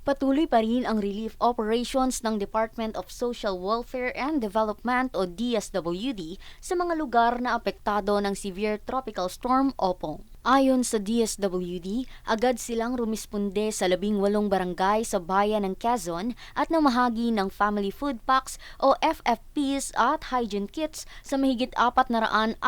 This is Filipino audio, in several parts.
Patuloy pa rin ang relief operations ng Department of Social Welfare and Development o DSWD sa mga lugar na apektado ng severe tropical storm Opong. Ayon sa DSWD, agad silang rumisponde sa 18 barangay sa bayan ng Quezon at namahagi ng family food packs o FFPs at hygiene kits sa mahigit 486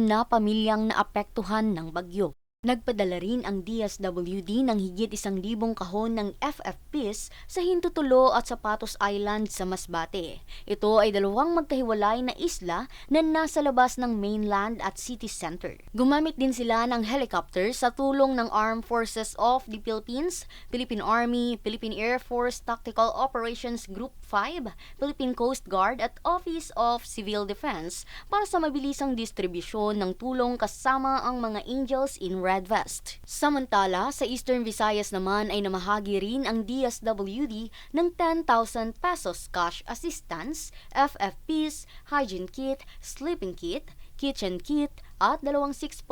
na pamilyang naapektuhan ng bagyo. Nagpadala rin ang DSWD ng higit 1,000 kahon ng FFPs sa Hintutulo at Zapatos Island sa Masbate. Ito ay dalawang magkahiwalay na isla na nasa labas ng mainland at city center. Gumamit din sila ng helicopter sa tulong ng Armed Forces of the Philippines, Philippine Army, Philippine Air Force Tactical Operations Group 5, Philippine Coast Guard at Office of Civil Defense para sa mabilisang distribusyon ng tulong kasama ang mga Angels in Red Vest. Samantala, sa Eastern Visayas naman ay namahagi rin ang DSWD ng 10,000 pesos cash assistance, FFPs, hygiene kit, sleeping kit, kitchen kit at 6.6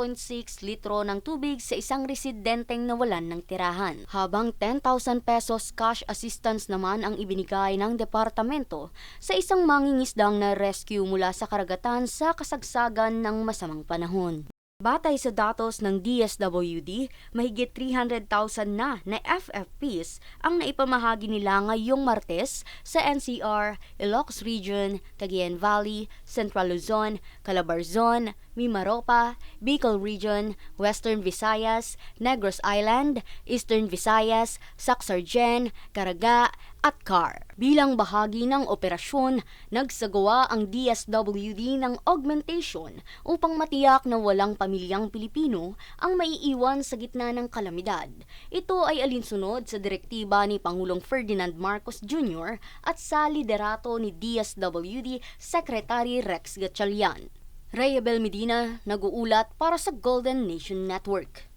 litro ng tubig sa isang residenteng nawalan ng tirahan. Habang 10,000 pesos cash assistance naman ang ibinigay ng departamento sa isang mangingisdang na rescue mula sa karagatan sa kasagsagan ng masamang panahon. Batay sa datos ng DSWD, mahigit 300,000 na FFPs ang naipamahagi nila ngayong Martes sa NCR, Ilocos Region, Cagayan Valley, Central Luzon, Calabarzon, Mimaropa, Bicol Region, Western Visayas, Negros Island, Eastern Visayas, Sacsargen, Caraga, at CAR. Bilang bahagi ng operasyon, nagsagawa ang DSWD ng augmentation upang matiyak na walang pamilyang Pilipino ang maiiwan sa gitna ng kalamidad. Ito ay alinsunod sa direktiba ni Pangulong Ferdinand Marcos Jr. at sa liderato ni DSWD Secretary Rex Gatchalian. Rhea Bel Medina, nag-uulat para sa Golden Nation Network.